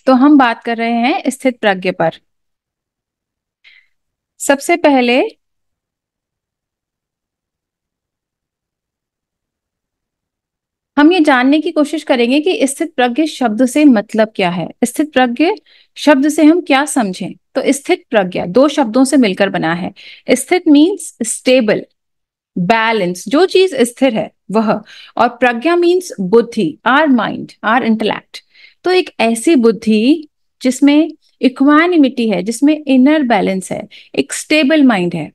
तो हम बात कर रहे हैं स्थित प्रज्ञ पर। सबसे पहले हम ये जानने की कोशिश करेंगे कि स्थित प्रज्ञ शब्द से मतलब क्या है। स्थित प्रज्ञ शब्द से हम क्या समझें। तो स्थित प्रज्ञ दो शब्दों से मिलकर बना है। स्थित मीन्स स्टेबल, बैलेंस, जो चीज स्थिर है वह। और प्रज्ञा मीन्स बुद्धि, आर माइंड, आर इंटेलेक्ट। तो एक ऐसी बुद्धि जिसमें इक्वानिमिटी है, जिसमें इनर बैलेंस है, एक स्टेबल माइंड है।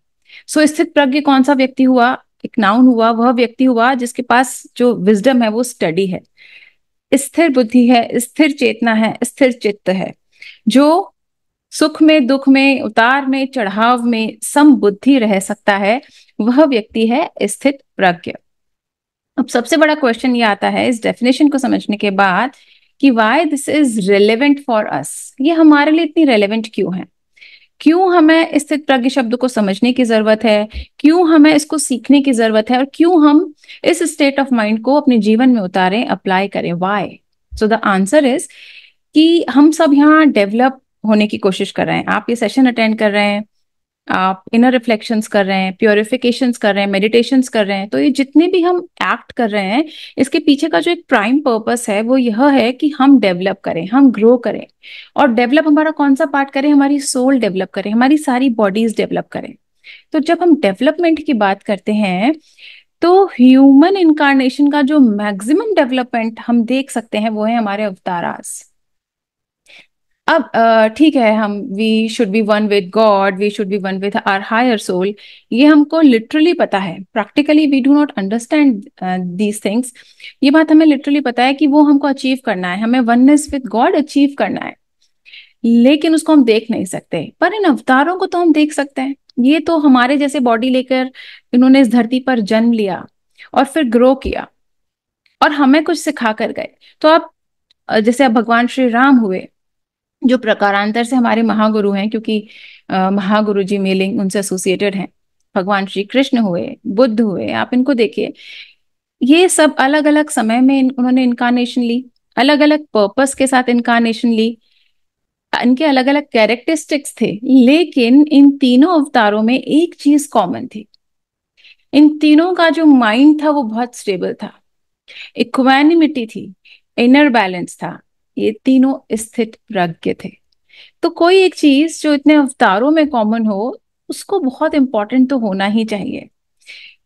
सो स्थित प्रज्ञ कौन सा व्यक्ति हुआ? एक नाउन हुआ, वह व्यक्ति हुआ जिसके पास जो विजडम है वो स्टडी है, स्थिर बुद्धि है, स्थिर चेतना है, स्थिर चित्त है, जो सुख में, दुख में, उतार में, चढ़ाव में सम बुद्धि रह सकता है। वह व्यक्ति है स्थित प्रज्ञ। अब सबसे बड़ा क्वेश्चन ये आता है इस डेफिनेशन को समझने के बाद कि why this is relevant for us. ये हमारे लिए इतनी रेलेवेंट क्यों है? क्यों हमें स्थित प्रज्ञ शब्द को समझने की जरूरत है? क्यों हमें इसको सीखने की जरूरत है? और क्यों हम इस स्टेट ऑफ माइंड को अपने जीवन में उतारें, अप्लाई करें? Why? So the answer is कि हम सब यहाँ डेवलप होने की कोशिश कर रहे हैं। आप ये सेशन अटेंड कर रहे हैं, आप इनर रिफ्लेक्शंस कर रहे हैं, प्योरिफिकेशंस कर रहे हैं, मेडिटेशंस कर रहे हैं। तो ये जितने भी हम एक्ट कर रहे हैं, इसके पीछे का जो एक प्राइम पर्पस है वो यह है कि हम डेवलप करें, हम ग्रो करें। और डेवलप हमारा कौन सा पार्ट करें? हमारी सोल डेवलप करें, हमारी सारी बॉडीज डेवलप करें। तो जब हम डेवलपमेंट की बात करते हैं तो ह्यूमन इनकारनेशन का जो मैक्सिमम डेवलपमेंट हम देख सकते हैं वो है हमारे अवतारास। अब ठीक है, हम we should be one with God, we should be one with our higher soul, ये हमको लिटरली पता है। Practically we do not understand these things. ये बात हमें लिटरली पता है कि वो हमको अचीव करना है, हमें वननेस विद गॉड अचीव करना है। लेकिन उसको हम देख नहीं सकते, पर इन अवतारों को तो हम देख सकते हैं। ये तो हमारे जैसे बॉडी लेकर इन्होंने इस धरती पर जन्म लिया और फिर ग्रो किया और हमें कुछ सिखा कर गए। तो आप जैसे अब भगवान श्री राम हुए, जो प्रकारांतर से हमारे महागुरु हैं, क्योंकि महागुरु जी मेलिंग उनसे एसोसिएटेड हैं। भगवान श्री कृष्ण हुए, बुद्ध हुए, आप इनको देखिए। ये सब अलग अलग समय में उन्होंने इनकारनेशन ली, अलग अलग पर्पस के साथ इनकारनेशन ली, इनके अलग अलग कैरेक्टरिस्टिक्स थे। लेकिन इन तीनों अवतारों में एक चीज कॉमन थी। इन तीनों का जो माइंड था वो बहुत स्टेबल था, इक्वानिमिटी थी, इनर बैलेंस था। ये तीनों स्थित प्रज्ञ थे। तो कोई एक चीज जो इतने अवतारों में कॉमन हो, उसको बहुत इंपॉर्टेंट तो होना ही चाहिए।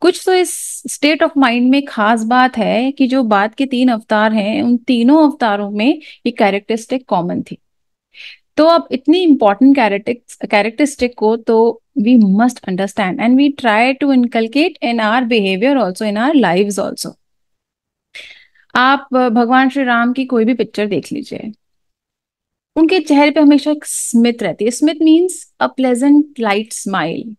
कुछ तो इस स्टेट ऑफ माइंड में खास बात है कि जो बाद के तीन अवतार हैं उन तीनों अवतारों में ये कैरेक्टरिस्टिक कॉमन थी। तो अब इतनी इंपॉर्टेंट कैरेक्टरिस्टिक को तो we must understand and we try to inculcate in our behaviour also, in our lives also. आप भगवान श्री राम की कोई भी पिक्चर देख लीजिए, उनके चेहरे पे हमेशा एक स्मित रहती है। स्मित means a pleasant light smile.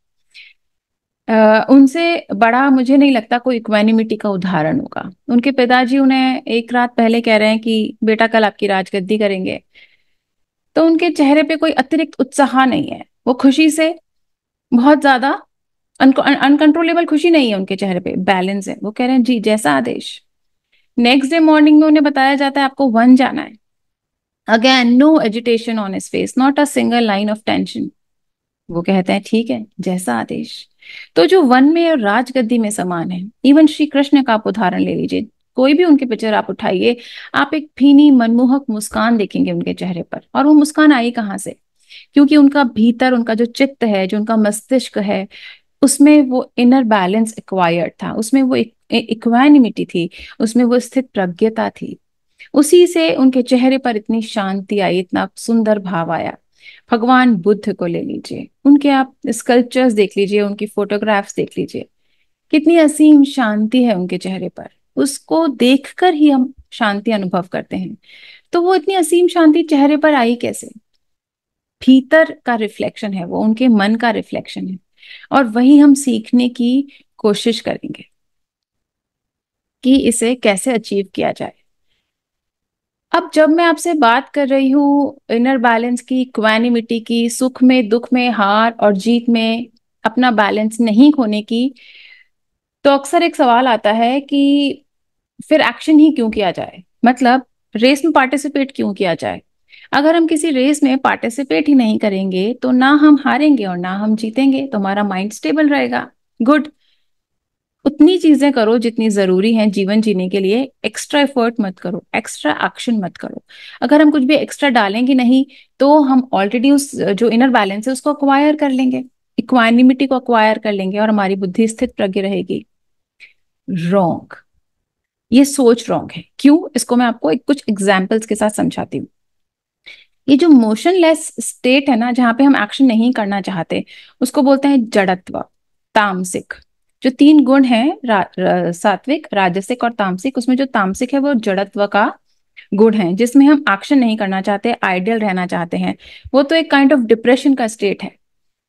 उनसे बड़ा मुझे नहीं लगता कोई इक्वानिमिटी का उदाहरण होगा। उनके पिताजी उन्हें एक रात पहले कह रहे हैं कि बेटा कल आपकी राजगद्दी करेंगे, तो उनके चेहरे पे कोई अतिरिक्त उत्साह नहीं है। वो खुशी से बहुत ज्यादा अनकंट्रोलेबल खुशी नहीं है उनके चेहरे पे, बैलेंस है। वो कह रहे हैं जी जैसा आदेश। नेक्स्ट डे मॉर्निंग में उन्हें बताया जाता है आपको वन जाना है। Again no agitation on his face, not a single line of tension. वो कहते हैं ठीक है जैसा आदेश। तो जो वन में और राजगद्दी में समान है, इवन श्री कृष्ण का आप उदाहरण ले लीजिए, कोई भी उनके पिक्चर आप उठाइए, आप एक भीनी मनमोहक मुस्कान देखेंगे उनके चेहरे पर। और वो मुस्कान आई कहाँ से? क्योंकि उनका भीतर, उनका जो चित्त है, जो उनका मस्तिष्क है, उसमें वो इनर बैलेंस एक्वायर्ड था, उसमें वो इक्वानिमिटी थी, उसमें वो स्थित प्रज्ञता थी। उसी से उनके चेहरे पर इतनी शांति आई, इतना सुंदर भाव आया। भगवान बुद्ध को ले लीजिए, उनके आप स्कल्पचर्स देख लीजिए, उनकी फोटोग्राफ्स देख लीजिए, कितनी असीम शांति है उनके चेहरे पर। उसको देखकर ही हम शांति अनुभव करते हैं। तो वो इतनी असीम शांति चेहरे पर आई कैसे? भीतर का रिफ्लेक्शन है, वो उनके मन का रिफ्लेक्शन है। और वही हम सीखने की कोशिश करेंगे कि इसे कैसे अचीव किया जाए। अब जब मैं आपसे बात कर रही हूँ इनर बैलेंस की, इक्वानिमिटी की, सुख में दुख में, हार और जीत में अपना बैलेंस नहीं खोने की, तो अक्सर एक सवाल आता है कि फिर एक्शन ही क्यों किया जाए? मतलब रेस में पार्टिसिपेट क्यों किया जाए? अगर हम किसी रेस में पार्टिसिपेट ही नहीं करेंगे तो ना हम हारेंगे और ना हम जीतेंगे, तो हमारा माइंड स्टेबल रहेगा। गुड। उतनी चीजें करो जितनी जरूरी हैं जीवन जीने के लिए, एक्स्ट्रा एफर्ट मत करो, एक्स्ट्रा एक्शन मत करो। अगर हम कुछ भी एक्स्ट्रा डालेंगे नहीं तो हम ऑलरेडी उस जो इनर बैलेंस है उसको अक्वायर कर लेंगे, इक्वानिमिटी को अक्वायर कर लेंगे और हमारी बुद्धि स्थित प्रज्ञ रहेगी। रॉन्ग। ये सोच रॉन्ग है। क्यों? इसको मैं आपको कुछ एग्जाम्पल्स के साथ समझाती हूँ। ये जो मोशनलेस स्टेट है ना, जहां पे हम एक्शन नहीं करना चाहते, उसको बोलते हैं जड़त्व, तामसिक। जो तीन गुण हैं, सात्विक, राजसिक और तामसिक, उसमें जो तामसिक है वो जड़त्व का गुण है, जिसमें हम एक्शन नहीं करना चाहते, आइडियल रहना चाहते हैं। वो तो एक काइंड ऑफ डिप्रेशन का स्टेट है,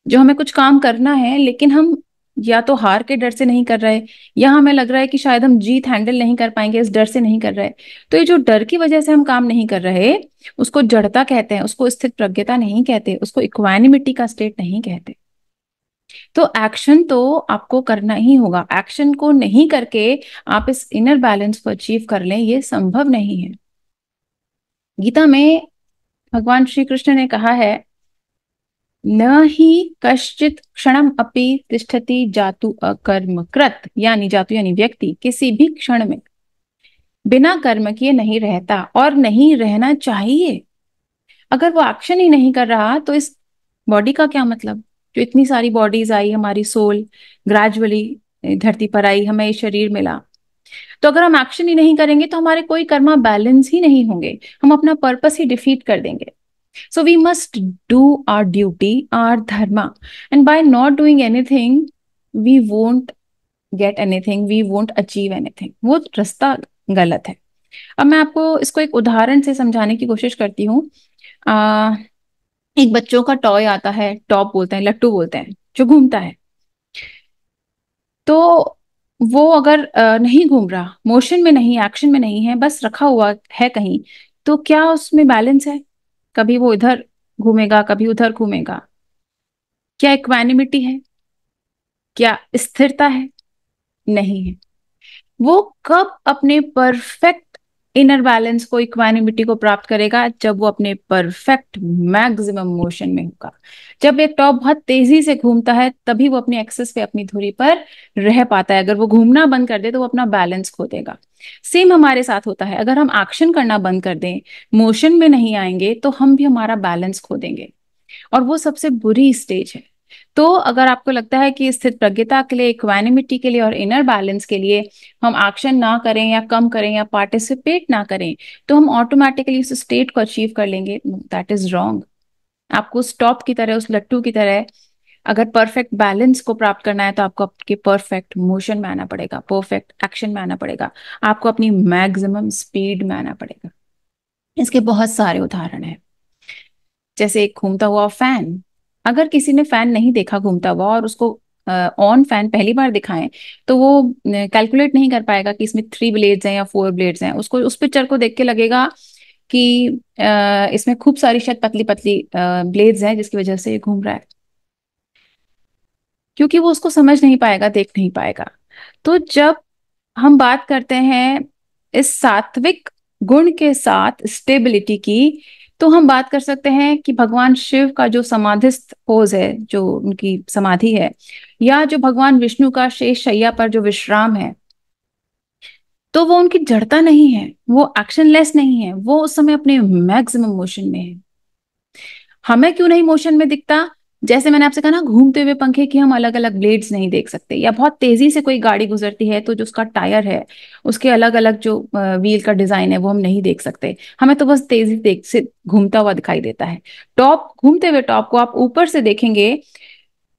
जो हमें कुछ काम करना है लेकिन हम या तो हार के डर से नहीं कर रहे, या हमें लग रहा है कि शायद हम जीत हैंडल नहीं कर पाएंगे, इस डर से नहीं कर रहे। तो ये जो डर की वजह से हम काम नहीं कर रहे, उसको जड़ता कहते हैं, उसको स्थित प्रज्ञता नहीं कहते, उसको इक्वानिमिटी का स्टेट नहीं कहते। तो एक्शन तो आपको करना ही होगा। एक्शन को नहीं करके आप इस इनर बैलेंस को अचीव कर लें, ये संभव नहीं है। गीता में भगवान श्री कृष्ण ने कहा है, न ही कश्चित क्षणम अपि तिष्ठति जातु अकर्म कृत, यानी जातु यानी व्यक्ति किसी भी क्षण में बिना कर्म किए नहीं रहता और नहीं रहना चाहिए। अगर वो एक्शन ही नहीं कर रहा तो इस बॉडी का क्या मतलब? जो इतनी सारी बॉडीज आई, हमारी सोल ग्रेजुअली धरती पर आई, हमें ये शरीर मिला, तो अगर हम एक्शन ही नहीं करेंगे तो हमारे कोई कर्मा बैलेंस ही नहीं होंगे, हम अपना पर्पस ही डिफीट कर देंगे। So we must do our duty, our dharma. And by not doing anything, we won't get anything, we won't achieve anything. वो रास्ता गलत है। अब मैं आपको इसको एक उदाहरण से समझाने की कोशिश करती हूँ। एक बच्चों का टॉय आता है, टॉप बोलते हैं, लट्टू बोलते हैं, जो घूमता है। तो वो अगर नहीं घूम रहा, मोशन में नहीं, एक्शन में नहीं है, बस रखा हुआ है कहीं, तो क्या उसमें बैलेंस है? कभी वो इधर घूमेगा, कभी उधर घूमेगा। क्या इक्वानिमिटी है? क्या स्थिरता है? नहीं है। वो कब अपने परफेक्ट इनर बैलेंस को, इक्वानिमिटी को प्राप्त करेगा? जब वो अपने परफेक्ट मैक्सिमम मोशन में होगा। जब एक टॉप बहुत तेजी से घूमता है तभी वो अपनी एक्सेस पे, अपनी धुरी पर रह पाता है। अगर वो घूमना बंद कर दे तो वो अपना बैलेंस खो देगा। सेम हमारे साथ होता है, अगर हम एक्शन करना बंद कर दें, मोशन में नहीं आएंगे, तो हम भी हमारा बैलेंस खो देंगे, और वो सबसे बुरी स्टेज है। तो अगर आपको लगता है कि स्थित प्रज्ञता के लिए, इक्वानिमिटी के लिए और इनर बैलेंस के लिए हम एक्शन ना करें या कम करें या पार्टिसिपेट ना करें तो हम ऑटोमेटिकली उस स्टेट को अचीव कर लेंगे, दैट इज रॉन्ग। आपको स्टॉप की तरह, उस लट्टू की तरह, अगर परफेक्ट बैलेंस को प्राप्त करना है तो आपको आपके परफेक्ट मोशन में आना पड़ेगा, परफेक्ट एक्शन में आना पड़ेगा, आपको अपनी मैक्सिमम स्पीड में आना पड़ेगा। इसके बहुत सारे उदाहरण हैं। जैसे एक घूमता हुआ फैन, अगर किसी ने फैन नहीं देखा घूमता हुआ और उसको ऑन फैन पहली बार दिखाएं, तो वो कैलकुलेट नहीं कर पाएगा कि इसमें 3 ब्लेड्स हैं या 4 ब्लेड्स हैं। उसको उस पिक्चर को देख के लगेगा कि इसमें खूब सारी शायद पतली पतली ब्लेड्स हैं जिसकी वजह से ये घूम रहा है, क्योंकि वो उसको समझ नहीं पाएगा, देख नहीं पाएगा। तो जब हम बात करते हैं इस सात्विक गुण के साथ स्टेबिलिटी की, तो हम बात कर सकते हैं कि भगवान शिव का जो समाधिस्थ पोज है, जो उनकी समाधि है, या जो भगवान विष्णु का शेष शैया पर जो विश्राम है, तो वो उनकी जड़ता नहीं है, वो एक्शनलेस नहीं है, वो उस समय अपने मैक्सिमम मोशन में है। हमें क्यों नहीं मोशन में दिखता? जैसे मैंने आपसे कहा ना, घूमते हुए पंखे की हम अलग अलग ब्लेड्स नहीं देख सकते, या बहुत तेजी से कोई गाड़ी गुजरती है तो जो उसका टायर है, उसके अलग अलग जो व्हील का डिजाइन है वो हम नहीं देख सकते। हमें तो बस तेजी देख से घूमता हुआ दिखाई देता है। टॉप, घूमते हुए टॉप को आप ऊपर से देखेंगे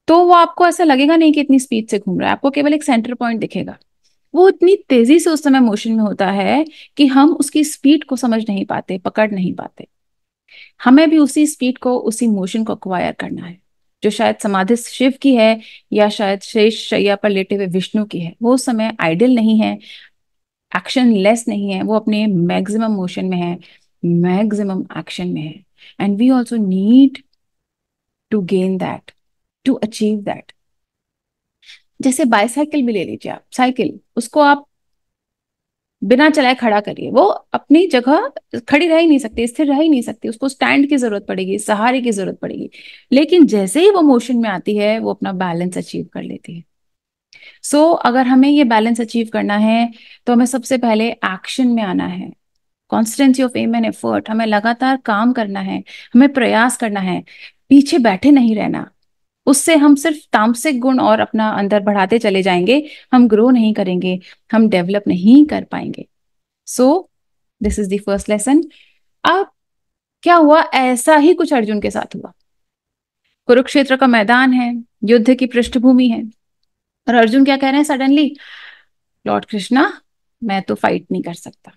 तो वो आपको ऐसा लगेगा नहीं कि इतनी स्पीड से घूम रहा है, आपको केवल एक सेंटर पॉइंट दिखेगा। वो इतनी तेजी से उस समय मोशन में होता है कि हम उसकी स्पीड को समझ नहीं पाते, पकड़ नहीं पाते। हमें भी उसी स्पीड को, उसी मोशन को अक्वायर करना है, जो शायद समाधि शिव की है, या शायद शेष शैया पर लेटे हुए विष्णु की है। वो समय आइडल नहीं है, एक्शन लेस नहीं है, वो अपने मैक्सिमम मोशन में है, मैक्सिमम एक्शन में है। And we also need to gain that, to achieve that. जैसे बाईसाइकिल भी ले लीजिए आप, साइकिल, उसको आप बिना चलाए खड़ा करिए, वो अपनी जगह खड़ी रह ही नहीं सकती, स्थिर रह ही नहीं सकती, उसको स्टैंड की जरूरत पड़ेगी, सहारे की जरूरत पड़ेगी। लेकिन जैसे ही वो मोशन में आती है वो अपना बैलेंस अचीव कर लेती है। अगर हमें ये बैलेंस अचीव करना है तो हमें सबसे पहले एक्शन में आना है। Constancy of aim and effort, हमें लगातार काम करना है, हमें प्रयास करना है, पीछे बैठे नहीं रहना। उससे हम सिर्फ तामसिक गुण और अपना अंदर बढ़ाते चले जाएंगे, हम ग्रो नहीं करेंगे, हम डेवलप नहीं कर पाएंगे। So this is the first lesson. अब क्या हुआ, ऐसा ही कुछ अर्जुन के साथ हुआ। कुरुक्षेत्र का मैदान है, युद्ध की पृष्ठभूमि है, और अर्जुन क्या कह रहे हैं सडनली, लॉर्ड कृष्णा, मैं तो फाइट नहीं कर सकता,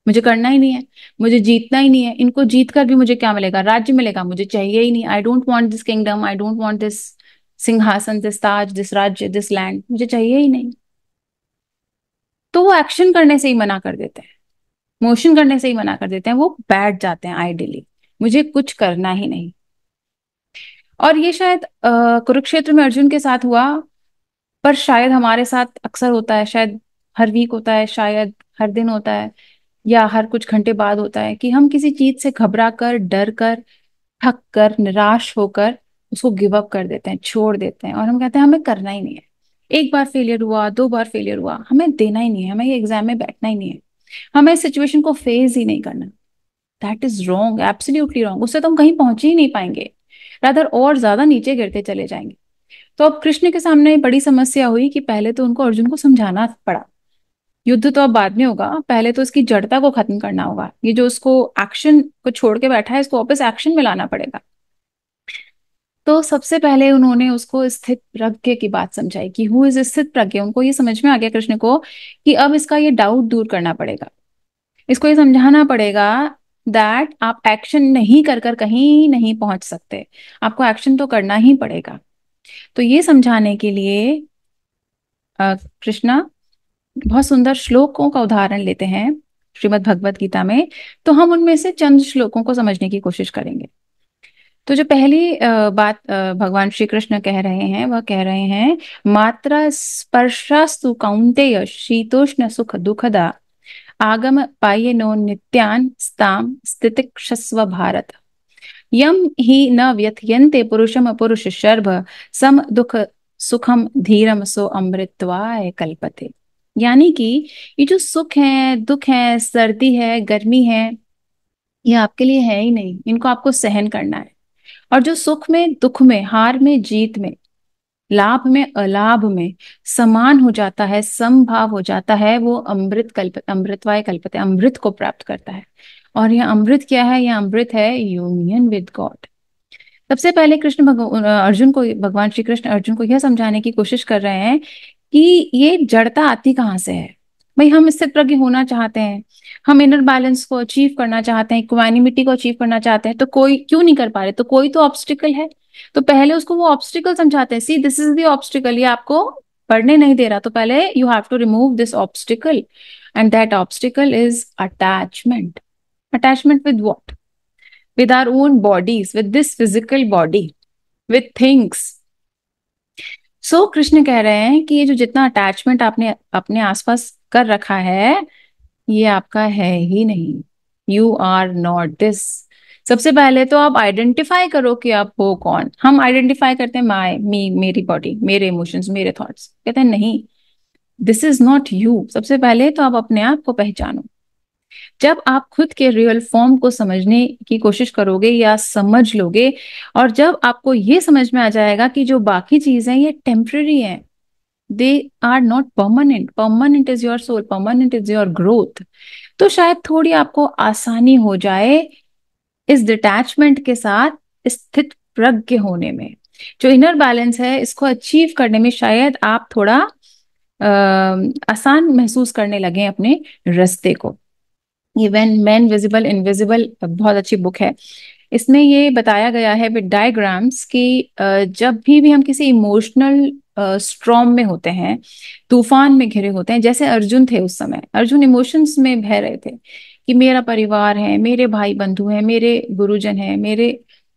मुझे करना ही नहीं है, मुझे जीतना ही नहीं है, इनको जीत कर भी मुझे क्या मिलेगा, राज्य मिलेगा, मुझे चाहिए ही नहीं, I don't want this kingdom, I don't want this सिंहासन, दिस ताज, दिस राज्य, दिस लैंड, मुझे चाहिए ही नहीं। तो वो एक्शन करने से ही मना कर देते हैं, मोशन करने से ही मना कर देते हैं, वो बैठ जाते हैं आइडियली, मुझे कुछ करना ही नहीं। और ये शायद कुरुक्षेत्र में अर्जुन के साथ हुआ, पर शायद हमारे साथ अक्सर होता है, शायद हर वीक होता है, शायद हर दिन होता है, या हर कुछ घंटे बाद होता है, कि हम किसी चीज से घबरा कर, डर कर, थक कर, निराश होकर उसको गिव अप कर देते हैं, छोड़ देते हैं, और हम कहते हैं हमें करना ही नहीं है। एक बार फेलियर हुआ, दो बार फेलियर हुआ, हमें देना ही नहीं है, हमें ये एग्जाम में बैठना ही नहीं है, हमें इस सिचुएशन को फेस ही नहीं करना। That is wrong, absolutely wrong. उससे तो हम कहीं पहुंच ही नहीं पाएंगे, रादर और ज्यादा नीचे गिरते चले जाएंगे। तो अब कृष्ण के सामने बड़ी समस्या हुई कि पहले तो उनको अर्जुन को समझाना पड़ा, युद्ध तो अब बाद में होगा, पहले तो इसकी जड़ता को खत्म करना होगा, ये जो उसको एक्शन को छोड़ के बैठा है इसको वापस एक्शन में लाना पड़ेगा। तो सबसे पहले उन्होंने उसको स्थित प्रज्ञ की बात समझाई कि हु इज स्थित प्रज्ञ। उनको ये समझ में आ गया कृष्ण को कि अब इसका ये डाउट दूर करना पड़ेगा, इसको ये समझाना पड़ेगा दैट आप एक्शन नहीं कर कर कहीं नहीं पहुंच सकते, आपको एक्शन तो करना ही पड़ेगा। तो ये समझाने के लिए कृष्णा बहुत सुंदर श्लोकों का उदाहरण लेते हैं श्रीमद् भगवत गीता में। तो हम उनमें से चंद श्लोकों को समझने की कोशिश करेंगे। तो जो पहली बात भगवान श्री कृष्ण कह रहे हैं, वह कह रहे हैं, मात्रा स्पर्शास्तु कौन्तेय शीतोष्ण सुख दुखदा आगम पायेनो नित्यान स्ताम स्थितिक्षस्व भारत, यम ही न व्यथयन्ते पुरुषम पुरुष शर्भ सम दुख सुखम धीरम सो अमृतवाय कल्पते। यानी कि ये जो सुख है, दुख है, सर्दी है, गर्मी है, ये आपके लिए है ही नहीं, इनको आपको सहन करना है। और जो सुख में, दुख में, हार में, जीत में, लाभ में, अलाभ में समान हो जाता है, समभाव हो जाता है, वो अमृत कल्प, अमृतवाय कल्पते, अमृत को प्राप्त करता है। और यह अमृत क्या है, यह अमृत है यूनियन विद गॉड। सबसे पहले अर्जुन को, भगवान श्री कृष्ण अर्जुन को यह समझाने की कोशिश कर रहे हैं कि ये जड़ता आती कहाँ से है। भाई हम स्थित प्रज्ञ होना चाहते हैं, हम इनर बैलेंस को अचीव करना चाहते हैं, इक्वानिमिटी को अचीव करना चाहते हैं, तो कोई क्यों नहीं कर पा रहे, तो कोई तो ऑब्स्टिकल है। तो पहले उसको वो ऑब्स्टिकल समझाते हैं, see this is the obstacle, ये आपको पढ़ने नहीं दे रहा, तो पहले you have to remove this obstacle, and that obstacle is attachment. Attachment with what? with our own bodies, with this physical body, with things. सो कृष्ण कह रहे हैं कि ये जो जितना अटैचमेंट आपने अपने आसपास कर रखा है, ये आपका है ही नहीं। You are not this. सबसे पहले तो आप आइडेंटिफाई करो कि आप हो कौन। हम आइडेंटिफाई करते हैं माई मी, मेरी बॉडी, मेरे इमोशंस, मेरे थॉट्स। कहते हैं नहीं, दिस इज नॉट यू। सबसे पहले तो आप अपने आप को पहचानो। जब आप खुद के रियल फॉर्म को समझने की कोशिश करोगे या समझ लोगे, और जब आपको ये समझ में आ जाएगा कि जो बाकी चीजें ये टेम्पररी हैं, they are not permanent, permanent is your soul, permanent is your growth, तो शायद थोड़ी आपको आसानी हो जाए इस डिटैचमेंट के साथ स्थित प्रज्ञ होने में। जो इनर बैलेंस है इसको अचीव करने में शायद आप थोड़ा आसान महसूस करने लगे अपने रास्ते को। ये व्हेन मैन विजिबल इनविजिबल बहुत अच्छी बुक है। इसमें ये बताया गया है विद डायग्राम्स कि जब भी हम किसी इमोशनल स्ट्रॉम में होते हैं, तूफान में घिरे होते हैं, जैसे अर्जुन थे उस समय, अर्जुन इमोशंस में बह रहे थे कि मेरा परिवार है, मेरे भाई बंधु हैं, मेरे गुरुजन हैं, मेरे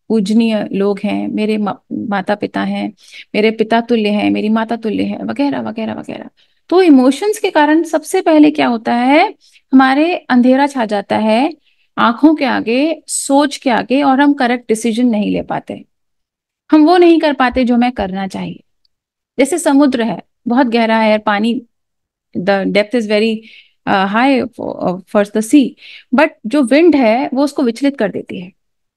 पूजनीय लोग हैं, मेरे माता पिता हैं, मेरे पिता तुल्य हैं, मेरी माता तुल्य है, वगैरह वगैरह वगैरह। तो इमोशंस के कारण सबसे पहले क्या होता है, हमारे अंधेरा छा जाता है आंखों के आगे, सोच के आगे, और हम करेक्ट डिसीजन नहीं ले पाते। हम वो नहीं कर पाते जो हमें करना चाहिए। जैसे समुद्र है, बहुत गहरा है, पानी, the depth is very high for the sea, but जो विंड है वो उसको विचलित कर देती है।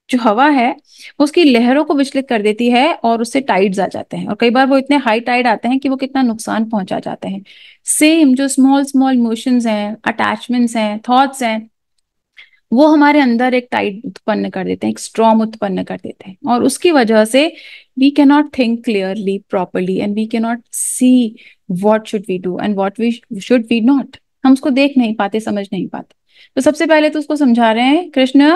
जो हवा है वो उसकी लहरों को विचलित कर देती है, और उससे टाइड्स आ जाते हैं, और कई बार वो इतने हाई टाइड आते हैं कि वो कितना नुकसान पहुंचा जाते हैं। सेम जो स्मॉल स्मॉल इमोशंस हैं, अटैचमेंट्स हैं, थॉट्स हैं, वो हमारे अंदर एक टाइड उत्पन्न कर देते हैं, एक स्ट्रॉम उत्पन्न कर देते हैं, और उसकी वजह से we can not think clearly properly, and we can not see what should we do and what we should we not. हम उसको देख नहीं पाते, समझ नहीं पाते। तो सबसे पहले तो उसको समझा रहे हैं कृष्ण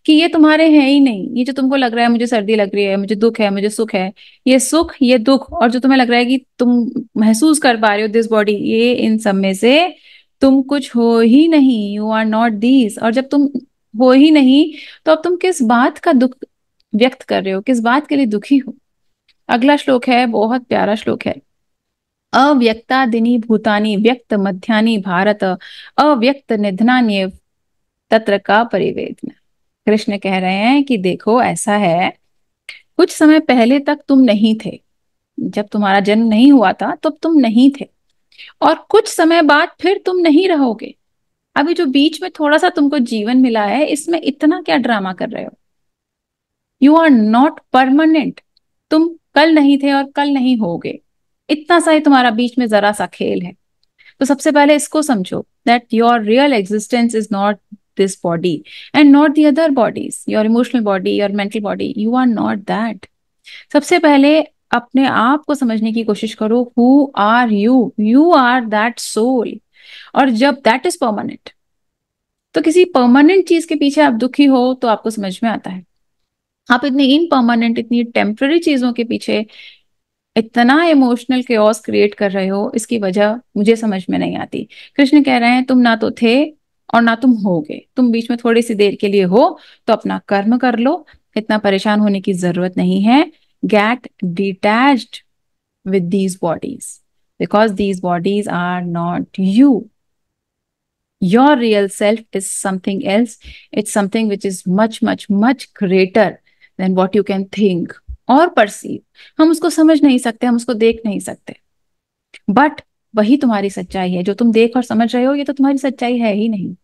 कि ये तुम्हारे हैं ही नहीं। ये जो तुमको लग रहा है मुझे सर्दी लग रही है, मुझे दुख है, मुझे सुख है, ये सुख ये दुख, और जो तुम्हें लग रहा है कि तुम महसूस कर पा रहे हो दिस बॉडी, ये इन सब में से तुम कुछ हो ही नहीं। You are not these. और जब तुम हो ही नहीं, तो अब तुम किस बात का दुख व्यक्त कर रहे हो, किस बात के लिए दुखी हो। अगला श्लोक है, बहुत प्यारा श्लोक है। अव्यक्तादिनी भूतानि व्यक्त मध्यानि भारत, अव्यक्त निधनान्येव तत्र का परिवेदना। कृष्ण कह रहे हैं कि देखो ऐसा है, कुछ समय पहले तक तुम नहीं थे, जब तुम्हारा जन्म नहीं हुआ था तब तुम नहीं थे, और कुछ समय बाद फिर तुम नहीं रहोगे। अभी जो बीच में थोड़ा सा तुमको जीवन मिला है, इसमें इतना क्या ड्रामा कर रहे हो। You are not permanent. तुम कल नहीं थे और कल नहीं होगे। इतना सा ही तुम्हारा बीच में जरा सा खेल है। तो सबसे पहले इसको समझो that your real existence is not this body and not the other bodies, your emotional body, your mental body, you are not that. सबसे पहले अपने आप को समझने की कोशिश करो, who are you, you are that soul. और जब दैट इज परमानेंट, तो किसी परमानेंट चीज के पीछे आप दुखी हो तो आपको समझ में आता है। आप इतनी इनपरमानेंट, इतनी टेम्पररी चीजों के पीछे इतना इमोशनल केओस क्रिएट कर रहे हो, इसकी वजह मुझे समझ में नहीं आती। कृष्ण कह रहे हैं तुम ना तो थे और ना तुम होगे, तुम बीच में थोड़ी सी देर के लिए हो, तो अपना कर्म कर लो। इतना परेशान होने की जरूरत नहीं है। Get detached with these bodies because these bodies are not you. Your real self is something else. It's something which is much, much, much greater than what you can think और perceive. हम उसको समझ नहीं सकते, हम उसको देख नहीं सकते, बट वही तुम्हारी सच्चाई है। जो तुम देख और समझ रहे हो, ये तो तुम्हारी सच्चाई है ही नहीं।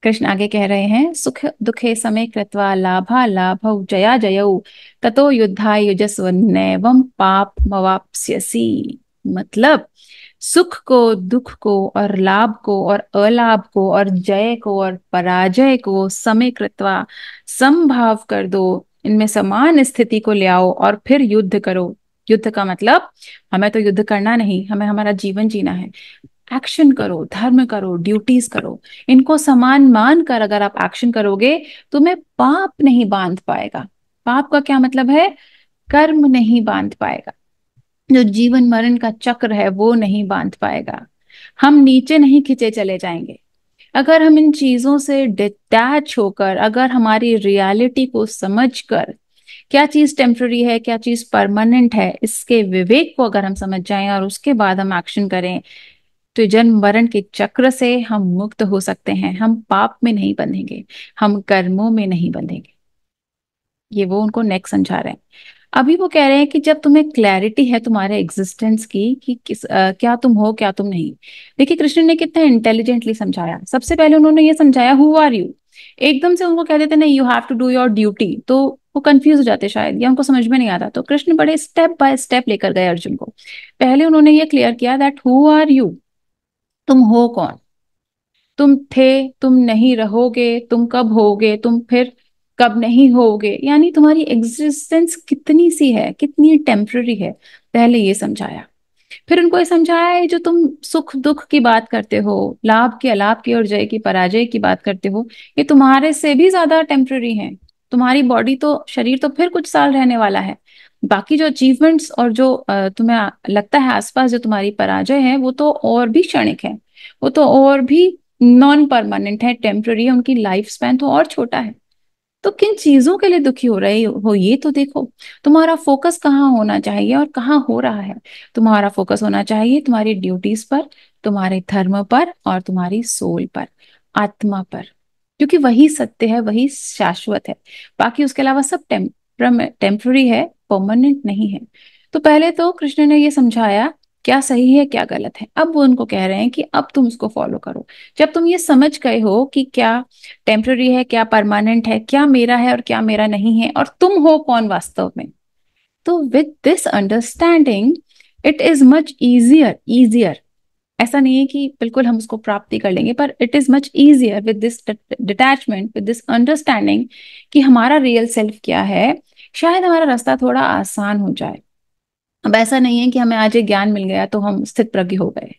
कृष्ण आगे कह रहे हैं, सुख दुखे समे कृत्वा लाभा लाभौ जया जयौ ततो युद्धाय युजस्व नैवं पाप मवाप्स्यसि। मतलब सुख को, दुख को, और लाभ को और अलाभ को, और जय को और पराजय को समय कृत्वा, समभाव कर दो, इनमें समान स्थिति को ले आओ और फिर युद्ध करो। युद्ध का मतलब हमें तो युद्ध करना नहीं, हमें हमारा जीवन जीना है। एक्शन करो, धर्म करो, ड्यूटीज करो, इनको समान मान कर अगर आप एक्शन करोगे, तुम्हें पाप नहीं बांध पाएगा। पाप का क्या मतलब है, कर्म नहीं बांध पाएगा। जो जीवन मरण का चक्र है वो नहीं बांध पाएगा। हम नीचे नहीं खींचे चले जाएंगे। अगर हम इन चीजों से डिटैच होकर, अगर हमारी रियलिटी को समझकर, क्या चीज टेम्पररी है, क्या चीज परमानेंट है, इसके विवेक को अगर हम समझ जाएं और उसके बाद हम एक्शन करें, तो जन्म मरण के चक्र से हम मुक्त हो सकते हैं। हम पाप में नहीं बंधेंगे, हम कर्मों में नहीं बंधेंगे। ये वो उनको नेक्स्ट समझा रहे हैं। अभी वो कह रहे हैं कि जब तुम्हें क्लैरिटी है तुम्हारे एग्जिस्टेंस की कि क्या तुम हो, क्या तुम नहीं। देखिए कृष्ण ने कितना इंटेलिजेंटली समझाया। सबसे पहले उन्होंने ये समझाया हु आर यू। एकदम से उनको कह देते नहीं you have to do your duty, तो वो कंफ्यूज हो जाते शायद, या उनको समझ में नहीं आता। तो कृष्ण बड़े स्टेप बाय स्टेप लेकर गए अर्जुन को। पहले उन्होंने ये क्लियर किया दैट हु आर यू, तुम हो कौन। तुम थे, तुम नहीं रहोगे, तुम कब होगे, तुम फिर कब नहीं होगे, यानी तुम्हारी एग्जिस्टेंस कितनी सी है, कितनी टेम्पररी है। पहले ये समझाया। फिर उनको ये समझाया है जो तुम सुख दुख की बात करते हो, लाभ की अलाभ की और जय की पराजय की बात करते हो, ये तुम्हारे से भी ज्यादा टेम्पररी है। तुम्हारी बॉडी तो, शरीर तो फिर कुछ साल रहने वाला है। बाकी जो अचीवमेंट्स और जो तुम्हें लगता है आसपास जो तुम्हारी पराजय है, वो तो और भी क्षणिक है, वो तो और भी नॉन परमानेंट है, टेम्पररी है, उनकी लाइफ स्पैन तो और छोटा है। तो किन चीजों के लिए दुखी हो रहे हो ये तो देखो। तुम्हारा फोकस कहाँ होना चाहिए और कहाँ हो रहा है। तुम्हारा फोकस होना चाहिए तुम्हारी ड्यूटीज पर, तुम्हारे धर्म पर, और तुम्हारी सोल पर, आत्मा पर, क्योंकि वही सत्य है, वही शाश्वत है। बाकी उसके अलावा सब टेम्पररी है, परमानेंट नहीं है। तो पहले तो कृष्ण ने ये समझाया क्या सही है क्या गलत है। अब वो उनको कह रहे हैं कि अब तुम उसको फॉलो करो। जब तुम ये समझ गए हो कि क्या टेम्पररी है क्या परमानेंट है, क्या मेरा है और क्या मेरा नहीं है, और तुम हो कौन वास्तव में, तो with this understanding it is much easier easier. ऐसा नहीं है कि बिल्कुल हम उसको प्राप्ति कर लेंगे, पर it is much easier with this detachment, with this understanding कि हमारा रियल सेल्फ क्या है। शायद हमारा रास्ता थोड़ा आसान हो जाए। अब ऐसा नहीं है कि हमें आज एक ज्ञान मिल गया तो हम स्थित प्रज्ञ हो गए।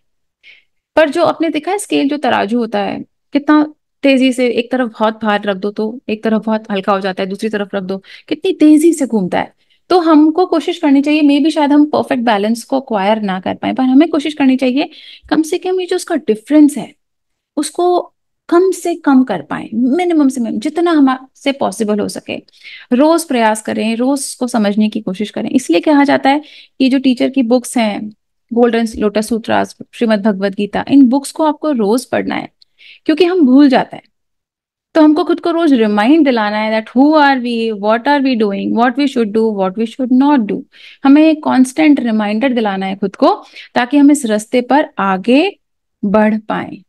पर जो आपने देखा है स्केल, जो तराजू होता है, कितना तेजी से एक तरफ बहुत भार रख दो तो एक तरफ बहुत हल्का हो जाता है, दूसरी तरफ रख दो कितनी तेजी से घूमता है। तो हमको कोशिश करनी चाहिए, मे भी शायद हम परफेक्ट बैलेंस को अक्वायर ना कर पाए, पर हमें कोशिश करनी चाहिए कम से कम ये जो उसका डिफरेंस है उसको कम से कम कर पाए, मिनिमम से मिनिमम जितना हमसे पॉसिबल हो सके। रोज प्रयास करें, रोज को समझने की कोशिश करें। इसलिए कहा जाता है कि जो टीचर की बुक्स हैं, गोल्डन लोटस सूत्रास, श्रीमद् भगवद गीता, इन बुक्स को आपको रोज पढ़ना है, क्योंकि हम भूल जाते हैं। तो हमको खुद को रोज रिमाइंड दिलाना है that who are we doing, what we should do, what we should not do. हमें एक कांस्टेंट रिमाइंडर दिलाना है खुद को, ताकि हम इस रास्ते पर आगे बढ़ पाए।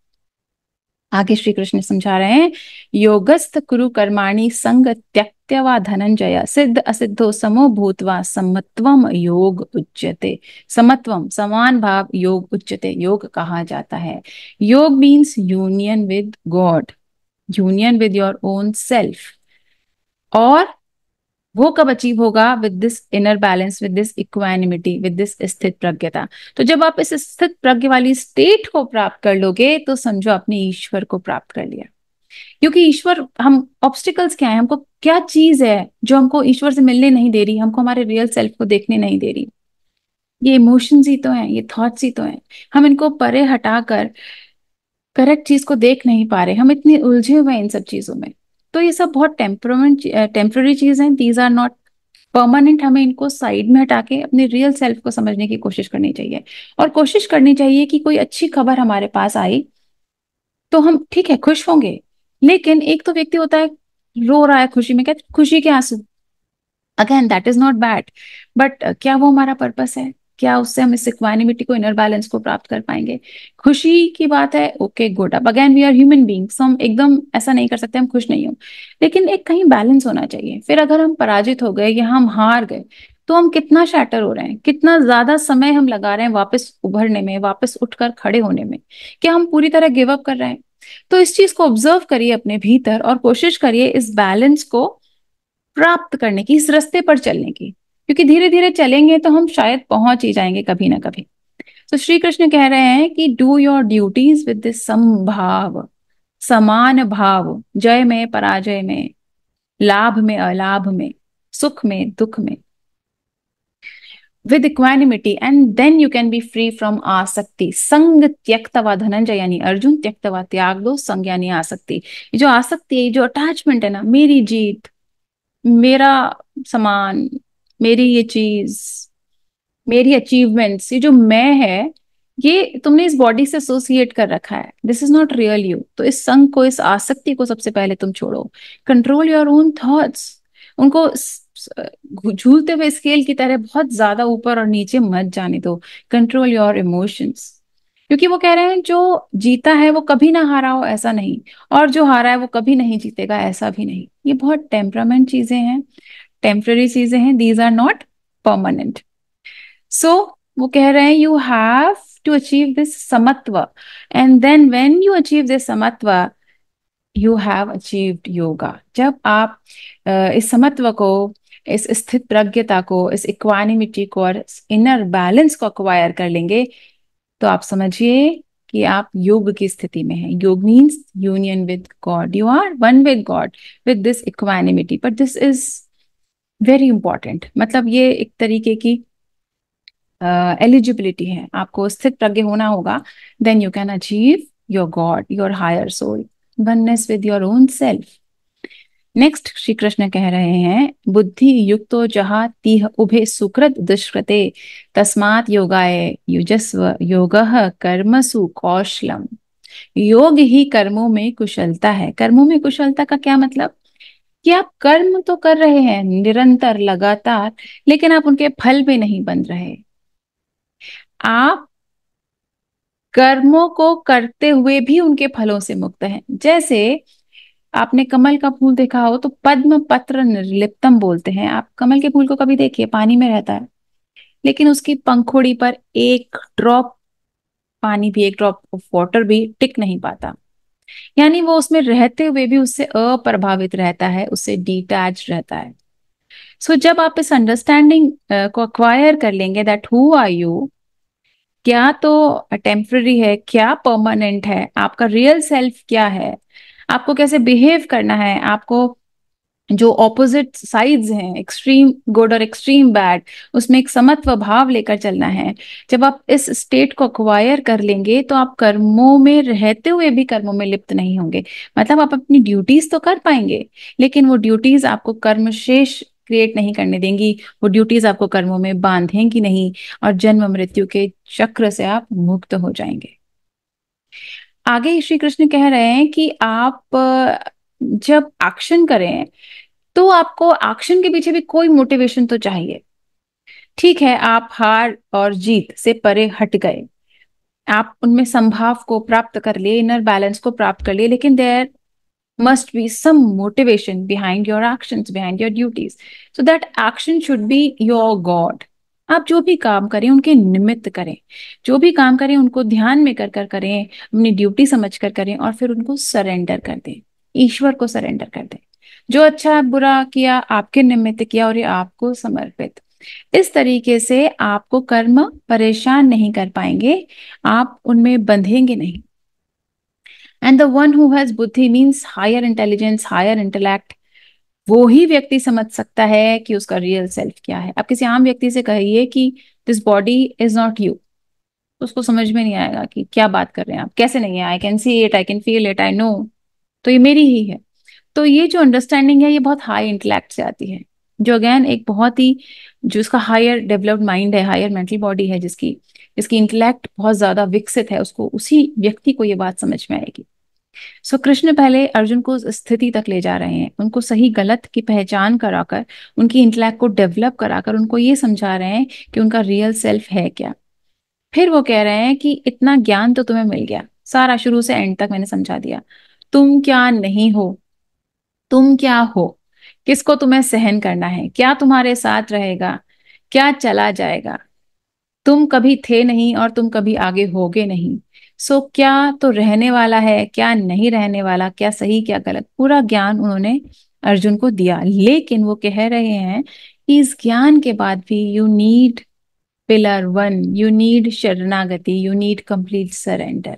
आगे श्री कृष्ण समझा रहे हैं, योगस्थ कुरु कर्माणि संग त्यक्त्यवा धनंजय सिद्ध असिद्धो समो भूतवा समत्वम योग उच्यते। समत्वम समान भाव योग उच्यते, योग कहा जाता है। योग means union with God, union with your own self. और वो कब अचीव होगा? With this inner balance, with this equanimity, with this स्थित प्रज्ञता। तो जब आप इस स्थित प्रज्ञ वाली स्टेट को प्राप्त कर लोगे तो समझो आपने ईश्वर को प्राप्त कर लिया। क्योंकि ईश्वर, हम ऑब्स्टिकल्स क्या है, हमको क्या चीज है जो हमको ईश्वर से मिलने नहीं दे रही, हमको हमारे रियल सेल्फ को देखने नहीं दे रही? ये इमोशंस ही तो हैं, ये थॉट्स ही तो हैं। हम इनको परे हटाकर करेक्ट चीज को देख नहीं पा रहे, हम इतने उलझे हुए हैं इन सब चीजों में। तो ये सब बहुत टेम्पररी चीज है, दीज आर नॉट परमानेंट। हमें इनको साइड में हटा के अपने रियल सेल्फ को समझने की कोशिश करनी चाहिए। और कोशिश करनी चाहिए कि कोई अच्छी खबर हमारे पास आई तो हम ठीक है खुश होंगे, लेकिन एक तो व्यक्ति होता है रो रहा है खुशी में, क्या खुशी के आंसू, again that is not bad, but क्या वो हमारा पर्पस है? क्या उससे हम इस इक्वानिमिटी को, इनर बैलेंस को प्राप्त कर पाएंगे? खुशी की बात है, ओके गुड। अब again we are human beings, हम एकदम ऐसा नहीं कर सकते हम खुश नहीं हो, लेकिन एक कहीं बैलेंस होना चाहिए। फिर अगर हम पराजित हो गए या हम हार गए तो हम कितना शैटर हो रहे हैं, कितना ज्यादा समय हम लगा रहे हैं वापस उभरने में, वापस उठकर खड़े होने में। क्या हम पूरी तरह गिव अप कर रहे हैं? तो इस चीज को ऑब्जर्व करिए अपने भीतर और कोशिश करिए इस बैलेंस को प्राप्त करने की, इस रास्ते पर चलने की। क्योंकि धीरे धीरे चलेंगे तो हम शायद पहुंच ही जाएंगे कभी ना कभी। तो श्री कृष्ण कह रहे हैं कि do your duties with this समभाव, समान भाव, जय में पराजय में, लाभ में अलाभ में, सुख में दुख में, with equanimity, and then you can be free from आसक्ति। संग त्यक्तवा धनंजय, यानी अर्जुन, त्यक्तवा त्याग दो, संग यानी आसक्ति। ये जो आसक्ति है, जो अटैचमेंट है ना, मेरी जीत, मेरा सामान, मेरी ये चीज, मेरी अचीवमेंट्स, ये जो मैं है, ये तुमने इस बॉडी से एसोसिएट कर रखा है, this is not real you. तो इस संग को, इस आसक्ति को सबसे पहले तुम छोड़ो। कंट्रोल योर ओन थॉट्स, उनको झूलते हुए स्केल की तरह बहुत ज्यादा ऊपर और नीचे मत जाने दो। कंट्रोल योर इमोशंस, क्योंकि वो कह रहे हैं जो जीता है वो कभी ना हारा हो, ऐसा नहीं, और जो हारा है वो कभी नहीं जीतेगा, ऐसा भी नहीं। ये बहुत टेम्परामेंट चीजें हैं, टेम्पररी चीजें हैं, these are not permanent. So वो कह रहे हैं you have to achieve this समत्व, and then when you achieve this समत्व यू हैव अचीव्ड योगा। जब आप इस समत्व को, इस स्थित प्रज्ञता को, इस इक्वानिमिटी को और इनर बैलेंस को अक्वायर कर लेंगे तो आप समझिए कि आप योग की स्थिति में हैं। Yoga means union with God, you are one with God with this equanimity. But this is very important, मतलब ये एक तरीके की एलिजिबिलिटी है, आपको स्थित प्रज्ञ होना होगा। Then you can achieve your God, your higher soul, oneness with your own self. Next Shri Krishna कह रहे हैं, बुद्धि युक्तो जहा तीह उभे सुकृत दुष्कृते तस्मात् योगाय युजस्व योगः कर्मसु कौशलम। योग ही कर्मों में कुशलता है। कर्मों में कुशलता का क्या मतलब? कि आप कर्म तो कर रहे हैं निरंतर लगातार, लेकिन आप उनके फल में नहीं बंध रहे। आप कर्मों को करते हुए भी उनके फलों से मुक्त हैं। जैसे आपने कमल का फूल देखा हो तो पद्म पत्र निर्लिप्तम बोलते हैं। आप कमल के फूल को कभी देखिए, पानी में रहता है, लेकिन उसकी पंखुड़ी पर एक ड्रॉप पानी भी, एक ड्रॉप ऑफ वाटर भी टिक नहीं पाता। यानी वो उसमें रहते हुए भी उससे अप्रभावित रहता है, उससे डिटैच रहता है। सो जब आप इस अंडरस्टैंडिंग को अक्वायर कर लेंगे दैट हु आर यू, क्या तो टेम्पररी है, क्या परमानेंट है, आपका रियल सेल्फ क्या है, आपको कैसे बिहेव करना है, आपको जो ऑपोजिट साइड्स हैं, एक्सट्रीम गुड और एक्सट्रीम बैड, उसमें एक समत्व भाव लेकर चलना है। जब आप इस स्टेट को अक्वायर कर लेंगे तो आप कर्मों में रहते हुए भी कर्मों में लिप्त नहीं होंगे। मतलब आप अपनी ड्यूटीज तो कर पाएंगे, लेकिन वो ड्यूटीज आपको कर्म शेष क्रिएट नहीं करने देंगी, वो ड्यूटीज आपको कर्मों में बांधेंगी नहीं, और जन्म मृत्यु के चक्र से आप मुक्त हो जाएंगे। आगे श्री कृष्ण कह रहे हैं कि आप जब एक्शन करें तो आपको एक्शन के पीछे भी कोई मोटिवेशन तो चाहिए। ठीक है, आप हार और जीत से परे हट गए, आप उनमें संभाव को प्राप्त कर लिए, इनर बैलेंस को प्राप्त कर लिए, लेकिन there must be some motivation behind your actions, behind your duties. So that action should be your God. आप जो भी काम करें उनके निमित्त करें, जो भी काम करें उनको ध्यान में कर कर करें, अपनी ड्यूटी समझ कर करें, और फिर उनको सरेंडर कर दें, ईश्वर को सरेंडर कर दें। जो अच्छा बुरा किया आपके निमित्त किया और ये आपको समर्पित। इस तरीके से आपको कर्म परेशान नहीं कर पाएंगे, आप उनमें बंधेंगे नहीं। And the one who has buddhi means higher intelligence, higher intellect. वो ही व्यक्ति समझ सकता है कि उसका रियल सेल्फ क्या है। आप किसी आम व्यक्ति से कहिए कि this body is not you, उसको समझ में नहीं आएगा कि क्या बात कर रहे हैं आप, कैसे नहीं है, I can see it, I can feel it, I know, तो ये मेरी ही है। तो ये जो अंडरस्टैंडिंग है ये बहुत हाई इंटेलेक्ट से आती है, जो अगेन एक बहुत ही, जो इसका हायर डेवलप्ड माइंड है, हायर मेंटल बॉडी है, जिसकी जिसकी इंटेलेक्ट बहुत ज्यादा विकसित है, उसको, उसी व्यक्ति को ये बात समझ में आएगी। सो कृष्ण पहले अर्जुन को उस स्थिति तक ले जा रहे हैं, उनको सही गलत की पहचान कराकर, उनकी इंटेलेक्ट को डेवलप कराकर उनको ये समझा रहे हैं कि उनका रियल सेल्फ है क्या। फिर वो कह रहे हैं कि इतना ज्ञान तो तुम्हें मिल गया, सारा शुरू से एंड तक मैंने समझा दिया, तुम क्या नहीं हो, तुम क्या हो, किसको तुम्हें सहन करना है, क्या तुम्हारे साथ रहेगा, क्या चला जाएगा, तुम कभी थे नहीं और तुम कभी आगे होगे नहीं। सो क्या तो रहने वाला है, क्या नहीं रहने वाला, क्या सही क्या गलत, पूरा ज्ञान उन्होंने अर्जुन को दिया। लेकिन वो कह रहे हैं कि इस ज्ञान के बाद भी you need pillar one, you need शरणागति, यू नीड कंप्लीट सरेंडर।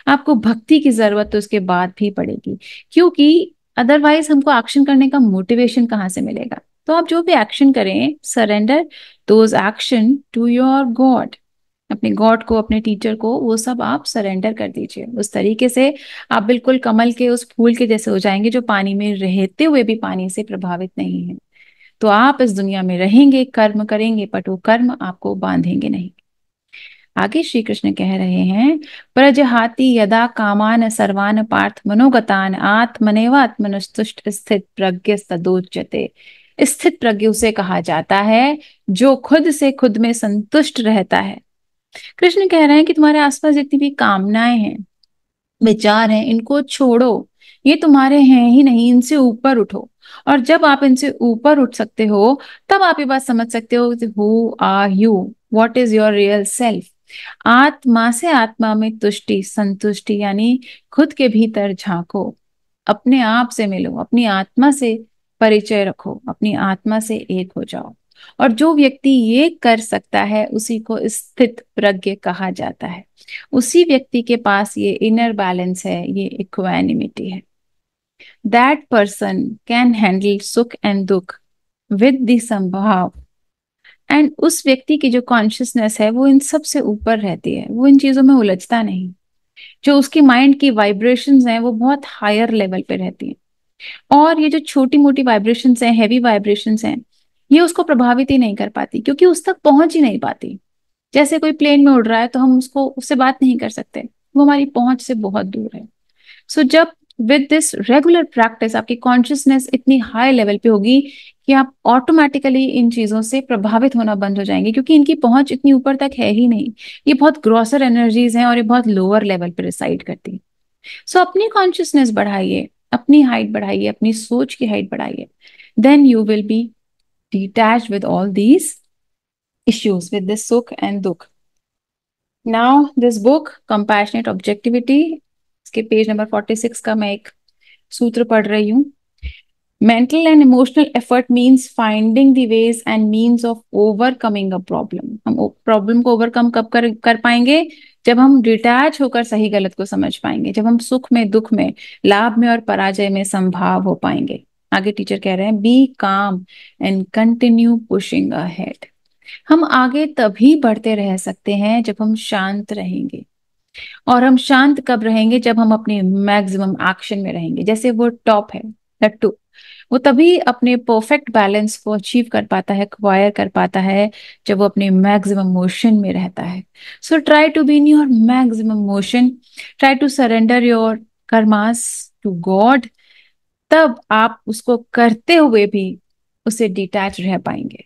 आपको भक्ति की जरूरत तो उसके बाद भी पड़ेगी, क्योंकि अदरवाइज हमको एक्शन करने का मोटिवेशन कहाँ से मिलेगा। तो आप जो भी एक्शन करें, surrender those action to your God, अपने गॉड को, अपने टीचर को, वो सब आप सरेंडर कर दीजिए। उस तरीके से आप बिल्कुल कमल के उस फूल के जैसे हो जाएंगे जो पानी में रहते हुए भी पानी से प्रभावित नहीं है। तो आप इस दुनिया में रहेंगे, कर्म करेंगे, बट वो कर्म आपको बांधेंगे नहीं। आगे श्री कृष्ण कह रहे हैं, प्रजहाति यदा कामान सर्वान पार्थ मनोगतान आत्मनेवात्मनुस्तुष्ट स्थित प्रज्ञ सदोच्यते। स्थित प्रज्ञ उसे कहा जाता है जो खुद से खुद में संतुष्ट रहता है। कृष्ण कह रहे हैं कि तुम्हारे आसपास जितनी भी कामनाएं हैं, विचार हैं, इनको छोड़ो, ये तुम्हारे हैं ही नहीं, इनसे ऊपर उठो। और जब आप इनसे ऊपर उठ सकते हो, तब आप ये बात समझ सकते हो कि who are you, what is your real self. आत्मा से आत्मा में तुष्टि, संतुष्टि, यानी खुद के भीतर झांको, अपने आप से मिलो, अपनी आत्मा से परिचय रखो, अपनी आत्मा से एक हो जाओ। और जो व्यक्ति ये कर सकता है उसी को स्थित प्रज्ञ कहा जाता है। उसी व्यक्ति के पास ये इनर बैलेंस है, ये इक्वानिमिटी है। दैट पर्सन कैन हैंडल सुख एंड दुख विद द संभाव। एंड उस व्यक्ति की जो कॉन्शियसनेस है वो इन सब से ऊपर रहती है, वो इन चीजों में उलझता नहीं। जो उसकी माइंड की वाइब्रेशंस हैं वो बहुत हायर लेवल पे रहती हैं। और ये जो छोटी मोटी वाइब्रेशंस हैं, हैवी वाइब्रेशंस हैं, ये उसको प्रभावित ही नहीं कर पाती क्योंकि उस तक पहुंच ही नहीं पाती। जैसे कोई प्लेन में उड़ रहा है तो हम उसको उससे बात नहीं कर सकते, वो हमारी पहुंच से बहुत दूर है। सो जब विद दिस रेगुलर प्रैक्टिस आपकी कॉन्शियसनेस इतनी हाई लेवल पे होगी कि आप ऑटोमेटिकली इन चीजों से प्रभावित होना बंद हो जाएंगे, क्योंकि इनकी पहुंच इतनी ऊपर तक है ही नहीं। ये बहुत ग्रॉसर एनर्जीज हैं और ये बहुत लोअर लेवल पे रिसाइड करती हैं। सो अपनी कॉन्शियसनेस बढ़ाइए, अपनी हाइट बढ़ाइए, अपनी सोच की हाइट बढ़ाइए, then you will be detached with all these issues, with this sukh and dukh. Now this book compassionate objectivity, इसके पेज नंबर 46 का मैं एक सूत्र पढ़ रही हूँ। Mental and emotional effort means finding the ways and means of overcoming a problem. हम problem को ओवरकम कब कर पाएंगे? जब हम डिटैच होकर सही गलत को समझ पाएंगे, जब हम सुख में दुख में, लाभ में और पराजय में संभाव हो पाएंगे। आगे टीचर कह रहे हैं, बी काम एंड कंटिन्यू पुशिंग अहेड। हम आगे तभी बढ़ते रह सकते हैं जब हम शांत रहेंगे। और हम शांत कब रहेंगे? जब हम अपने मैक्सिमम एक्शन में रहेंगे। जैसे वो टॉप है, लट्टू, वो तभी अपने परफेक्ट बैलेंस को अचीव कर पाता है, एक्वायर कर पाता है, जब वो अपने मैक्सिमम मोशन में रहता है। So try to be in your maximum motion, try to surrender your karmas to God. तब आप उसको करते हुए भी उससे डिटैच रह पाएंगे।